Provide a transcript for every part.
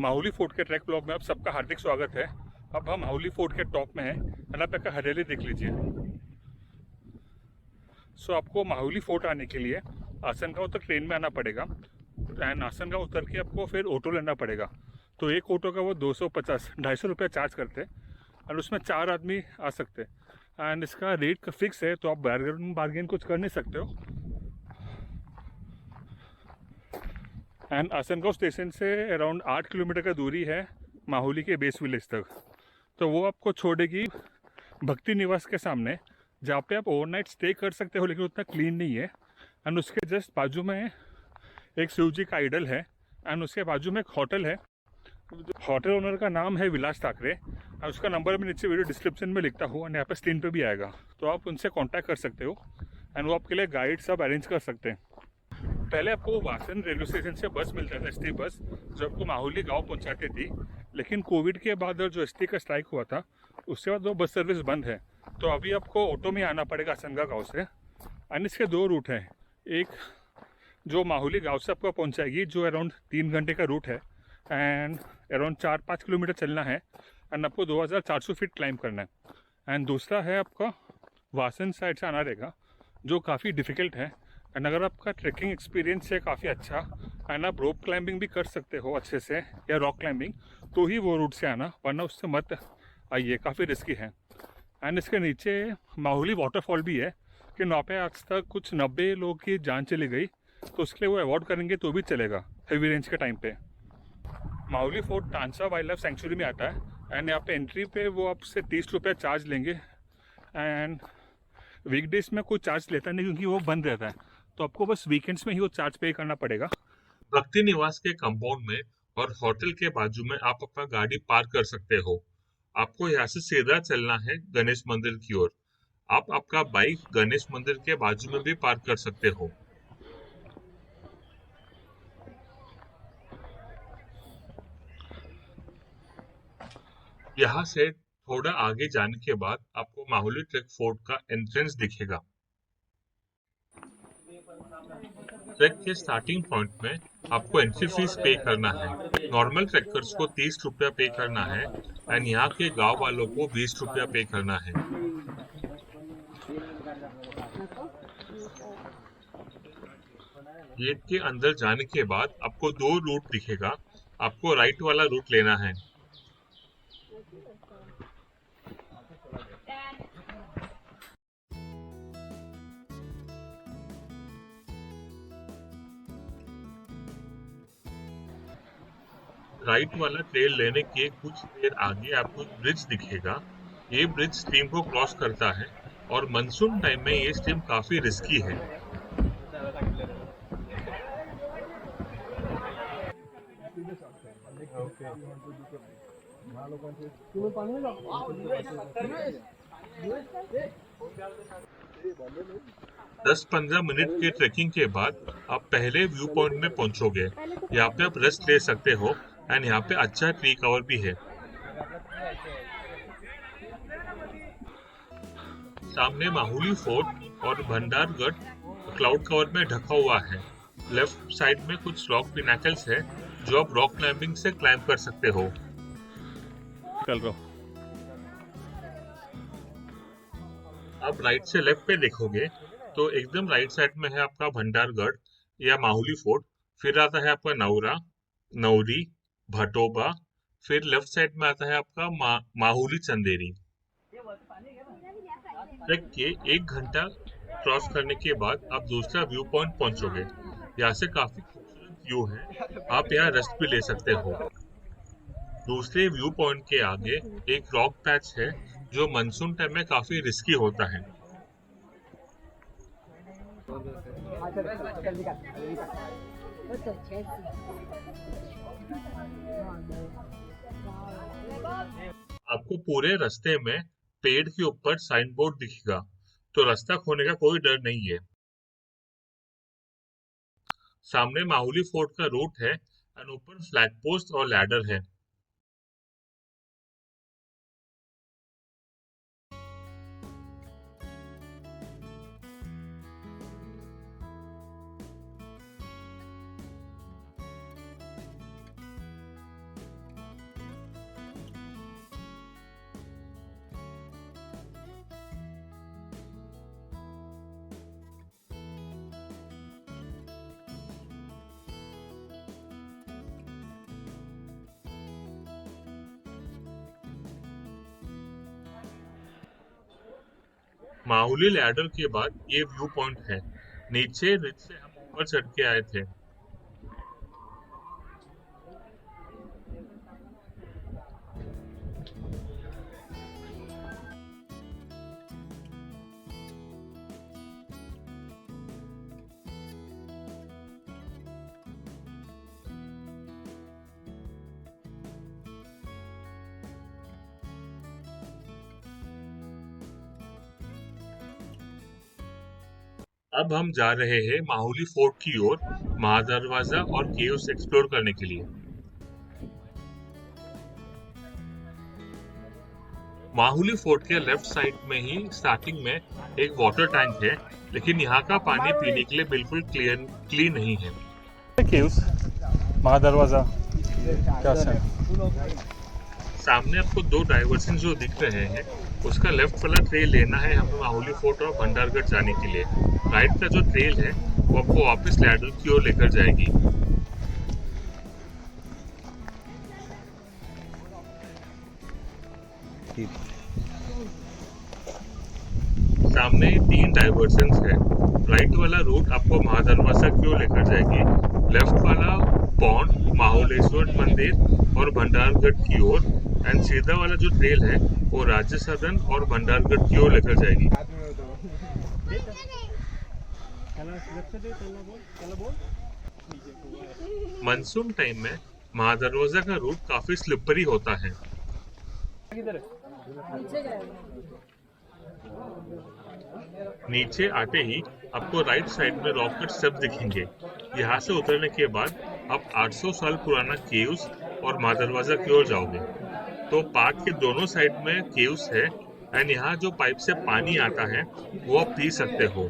Mahuli fort के track blog में आप सबका हार्दिक स्वागत है। अब हम माहुली फोर्ट के टॉप में हैं। आप का हरियाली देख लीजिए। आपको माहुली फोर्ट आने के लिए आसनगांव तक ट्रेन में आना पड़ेगा एंड आसनगांव उतर के आपको फिर ऑटो लेना पड़ेगा। तो एक ऑटो का वो 250-250 रुपये चार्ज करते हैं और उसमें 4 आदमी आ सकते हैं एंड इसका रेट फिक्स है, तो आप बार्गेन कुछ कर नहीं सकते हो। एंड आसनगांव स्टेशन से अराउंड 8 किलोमीटर का दूरी है माहुली के बेस विलेज तक। तो वो आपको छोड़ेगी भक्ति निवास के सामने, जहाँ पे आप ओवरनाइट स्टे कर सकते हो, लेकिन उतना क्लीन नहीं है। एंड उसके जस्ट बाजू में एक शिव जी का आइडल है एंड उसके बाजू में एक होटल है। होटल ओनर का नाम है विलास ठाकरे और उसका नंबर मैं नीचे वीडियो डिस्क्रिप्शन में लिखता हूँ एंड यहाँ पे स्क्रीन पे भी आएगा, तो आप उनसे कांटेक्ट कर सकते हो एंड वो आपके लिए गाइड सब अरेंज कर सकते हैं। पहले आपको वासन रेलवे स्टेशन से बस मिलता था, एसटी बस, जो आपको माहुली गांव पहुंचाती थी। लेकिन कोविड के बाद और जो एसटी का स्ट्राइक हुआ था, उसके बाद वो बस सर्विस बंद है। तो अभी आपको ऑटो में आना पड़ेगा आसनगांव गाँव से। एंड इसके 2 रूट हैं। एक जो माहुली गांव से आपको पहुंचाएगी, जो अराउंड 3 घंटे का रूट है एंड अराउंड 4-5 किलोमीटर चलना है एंड आपको 2400 फीट क्लाइंब करना है। एंड दूसरा है आपका वासन साइड से आना रहेगा, जो काफ़ी डिफ़िकल्ट है। एंड अगर आपका ट्रैकिंग एक्सपीरियंस है काफ़ी अच्छा एंड आप रोप क्लाइंबिंग भी कर सकते हो अच्छे से या रॉक क्लाइंबिंग, तो ही वो रूट से आना, वरना उससे मत आइए, काफ़ी रिस्की है। एंड इसके नीचे माहुली वाटरफॉल भी है कि वहाँ पे आज तक कुछ 90 लोग की जान चली गई, तो उसके लिए वो अवॉइड करेंगे तो भी चलेगा हेवी रेंज के टाइम पे। Mahuli fort टांसा wild life sanctuary में आता है एंड यहाँ पे एंट्री पे वो आपसे 30 रुपये चार्ज लेंगे एंड वीकडेज में कोई चार्ज लेता नहीं, क्योंकि वो बंद रहता है। तो आपको बस वीकेंड्स में ही वो चार्ज पे करना पड़ेगा। भक्ति निवास के कंपाउंड में और होटल के बाजू में आप अपना गाड़ी पार्क कर सकते हो। आपको यहाँ से सीधा चलना है गणेश मंदिर की ओर। आप आपका बाइक गणेश मंदिर के बाजू में भी पार्क कर सकते हो। यहाँ से थोड़ा आगे जाने के बाद आपको माहुली ट्रेक फोर्ट का एंट्रेंस दिखेगा। ट्रैक के स्टार्टिंग पॉइंट में आपको एंट्री फीस पे करना है। नॉर्मल ट्रैकर्स को 30 रुपया पे करना है एंड यहाँ के गांव वालों को 20 रुपया पे करना है। गेट के अंदर जाने के बाद आपको 2 रूट दिखेगा। आपको राइट वाला रूट लेना है। राइट वाला ट्रेल लेने के कुछ देर आगे आपको एक ब्रिज दिखेगा। ये ब्रिज स्ट्रीम को क्रॉस करता है और मानसून टाइम में ये स्ट्रीम काफी रिस्की है। दस 15 मिनट के ट्रेकिंग के बाद आप पहले व्यू पॉइंट में पहुंचोगे। यहाँ पे आप रेस्ट ले सकते हो एंड यहाँ पे अच्छा ट्री कवर भी है। सामने माहुली फोर्ट और भंडारगढ़ क्लाउड कवर में ढका हुआ है। लेफ्ट साइड में कुछ रॉक पिनाकल्स है, जो आप रॉक क्लाइंबिंग से क्लाइंब कर सकते हो। चल रहा हूँ। आप राइट से लेफ्ट पे देखोगे तो एकदम राइट साइड में है आपका भंडारगढ़ या माहुली फोर्ट। फिर आता है आपका नौरा, नौरी, भटोबा। फिर लेफ्ट साइड में आता है आपका माहुली चंदेरी। ट्रैक के 1 घंटा क्रॉस करने के बाद आप दूसरा व्यू पॉइंट पहुंचोगे। यहाँ से काफी खूबसूरत व्यू है। आप यहाँ रेस्ट भी ले सकते हो। दूसरे व्यू पॉइंट के आगे एक रॉक पैच है, जो मानसून टाइम में काफी रिस्की होता है। आपको पूरे रास्ते में पेड़ के ऊपर साइन बोर्ड दिखेगा, तो रास्ता खोने का कोई डर नहीं है। सामने माहुली फोर्ट का रूट है और ऊपर फ्लैग पोस्ट और लैडर है। माहुली लैडर के बाद ये व्यू पॉइंट है। नीचे रिज से हम ऊपर चढ़ के आए थे। अब हम जा रहे हैं माहुली फोर्ट की ओर, महादरवाजा और केव्स एक्सप्लोर करने के लिए। माहुली फोर्ट के लेफ्ट साइड में ही स्टार्टिंग में एक वाटर टैंक है, लेकिन यहाँ का पानी पीने के लिए बिल्कुल क्लीन नहीं है। केव्स, महादरवाजा क्या है? सामने आपको दो डाइवर्सन जो दिख रहे हैं, उसका लेफ्ट वाला ट्रेल लेना है हमें माहुली फोर्ट और भंडारगढ़ जाने के लिए। राइट का जो ट्रेल है वो आपको वापस लैडर की ओर लेकर जाएगी। सामने 3 डाइवर्जन्स है। राइट वाला रूट आपको महादरवाजा की ओर लेकर जाएगी, लेफ्ट वाला पौंड, माहुलेश्वर मंदिर और भंडारगढ़ की ओर, एंड सीधा वाला जो ट्रेल है वो राज्य सदन और भंडारगढ़ की ओर लेकर जाएगी। मानसून टाइम में महादरवाजा का रूट काफी स्लिपरी होता है। नीचे आते ही आपको राइट साइड में रॉकेट स्टेप दिखेंगे। यहाँ से उतरने के बाद आप 800 साल पुराना केव्स और महादरवाजा की ओर जाओगे। तो पार्क के दोनों साइड में केव्स है, एंड यहाँ जो पाइप से पानी आता है वो आप पी सकते हो।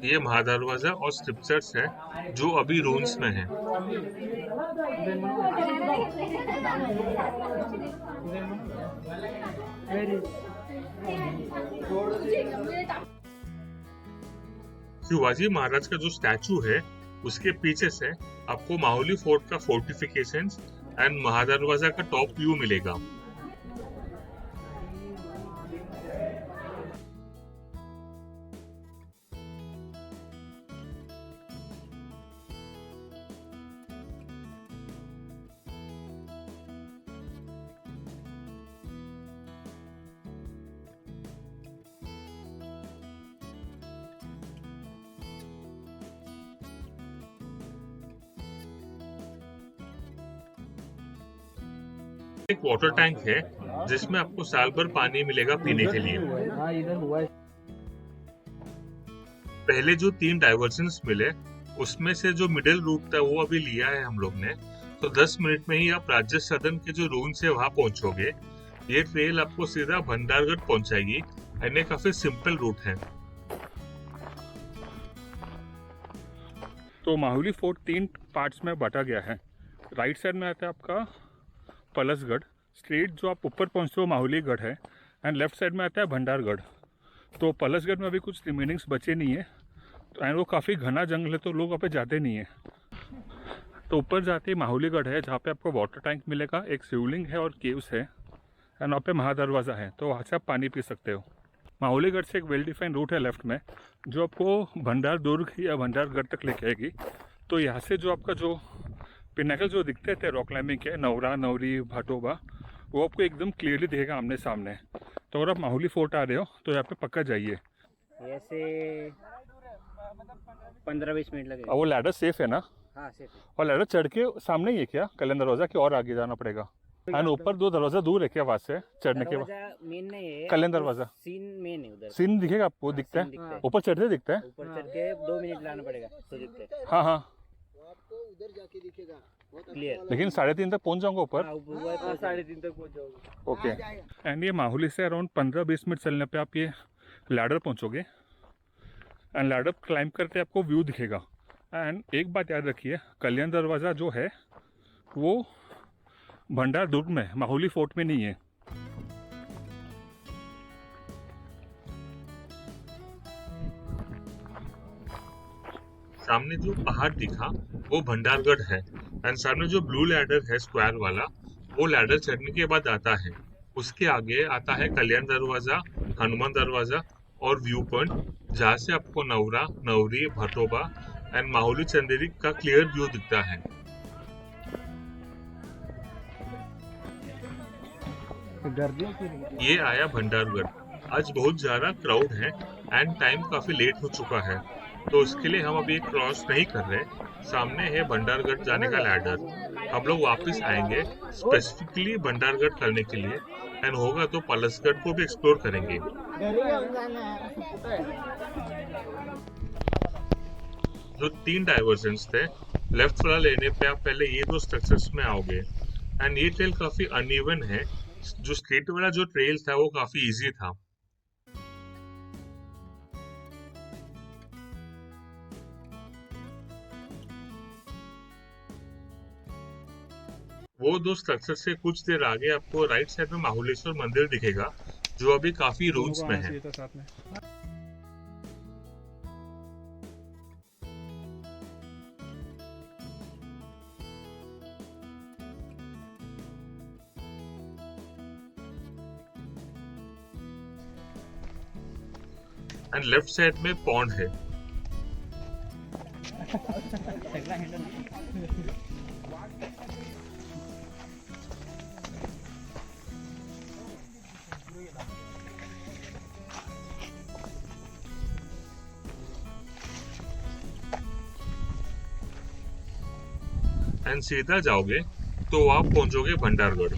ये महादरवाजा और स्क्रिप्चर्स है जो अभी रून्स में है। शिवाजी महाराज का जो स्टैचू है उसके पीछे से आपको माहुली फोर्ट का फोर्टिफिकेशंस एंड महादरवाजा का टॉप व्यू मिलेगा। एक वाटर टैंक है जिसमें आपको साल भर पानी मिलेगा पीने के लिए। पहले जो 3 डाइवर्जन्स मिले उसमें से जो मिडिल रूट था वो अभी लिया है हम लोग ने। तो 10 मिनट में ही आप राज्य सदन के जो रूम्स है वहां पहुंचोगे। ये ट्रेल आपको सीधा भंडारगढ़ पहुंचाएगी, एंड ये काफी सिंपल रूट है। तो माहुली फोर्ट 3 पार्ट्स में बांटा गया है। राइट साइड में आता है आपका पलसगढ़, स्ट्रेट जो आप ऊपर पहुंचते हो माहुली गढ़ है, एंड लेफ्ट साइड में आता है भंडारगढ़। तो पलसगढ़ में अभी कुछ रिमेनिंग्स बचे नहीं है, तो एंड वो काफ़ी घना जंगल है तो लोग वहाँ पे जाते नहीं है। तो ऊपर जाते ही माहुली गढ़ है जहाँ पे आपको वाटर टैंक मिलेगा, एक शिवलिंग है और केव्स है, एंड वहाँ पे महादरवाजा है, तो वहाँ से आप पानी पी सकते हो। माहुलीगढ़ से एक वेल डिफाइंड रूट है लेफ्ट में जो आपको भंडार दुर्ग या भंडारगढ़ तक लेके आएगी। तो यहाँ से जो आपका जो पिनाकल जो दिखते थे रॉक क्लाइंबिंग के, नौरा, नौरी, भाटोबा, वो आपको एकदम क्लियरली दिखेगा आमने सामने। तो अगर आप माहुली फोर्ट आ रहे हो तो यहाँ पे पक्का जाइए। ऐसे 15-20 मिनट लगेगा। वो लैडर सेफ है ना? हाँ सेफ है। और लैडर चढ़ के सामने ही है क्या कल्याण दरवाजा की और आगे जाना पड़ेगा? एंड ऊपर 2 दरवाजा दूर है क्या वहाँ से चढ़ने के बाद? मेन नहीं है, कल्याण दरवाजा सीन मेन है उधर। सीन दिखेगा आपको? दिखता है ऊपर चढ़ते दिखता है? ऊपर चढ़ के 2 मिनट लाना पड़ेगा तो दिखते है। हाँ हाँ, उधर जाके दिखेगा क्लियर। लेकिन 3:30 तक पहुंच जाऊंगा ऊपर। 3:30 तक पहुंच जाओगे। ओके। एंड ये माहुली से अराउंड 15-20 मिनट चलने पे आप ये लैडर पहुंचोगे, एंड लैडर क्लाइंब करते आपको व्यू दिखेगा। एंड एक बात याद रखिए, कल्याण दरवाज़ा जो है वो भंडार दुर्ग में, माहुली फोर्ट में नहीं है। सामने जो पहाड़ दिखा वो भंडारगढ़ है। एंड सामने जो ब्लू लैडर है स्क्वायर वाला, वो लैडर चढ़ने के बाद आता है। उसके आगे आता है कल्याण दरवाजा, हनुमान दरवाजा और व्यू पॉइंट, जहाँ से आपको नवरा, नवरी, भटोबा एंड माहुली चंदेरी का क्लियर व्यू दिखता है। ये आया भंडारगढ़। आज बहुत ज्यादा क्राउड है एंड टाइम काफी लेट हो चुका है, तो इसके लिए हम अभी क्रॉस नहीं कर रहे। सामने है भंडारगढ़ जाने का लैडर। हम लोग वापस आएंगे स्पेसिफिकली भंडारगढ़ करने के लिए, एंड होगा तो पलसगढ़ को भी एक्सप्लोर करेंगे। जो 3 डाइवर्जन्स थे, लेफ्ट वाला लेने पे आप पहले ये 2 स्ट्रक्चर्स में आओगे। एंड ये ट्रेल काफी अनइवन है। जो स्ट्रेट वाला जो ट्रेल था वो काफी इजी था। वो 2 स्ट्रक्चर से कुछ देर आगे आपको राइट साइड में माहुलेश्वर मंदिर दिखेगा, जो अभी काफी रूम्स में है। एंड लेफ्ट साइड में पॉन्ड है। एंड सीधा जाओगे तो आप पहुंचोगे भंडारगढ़।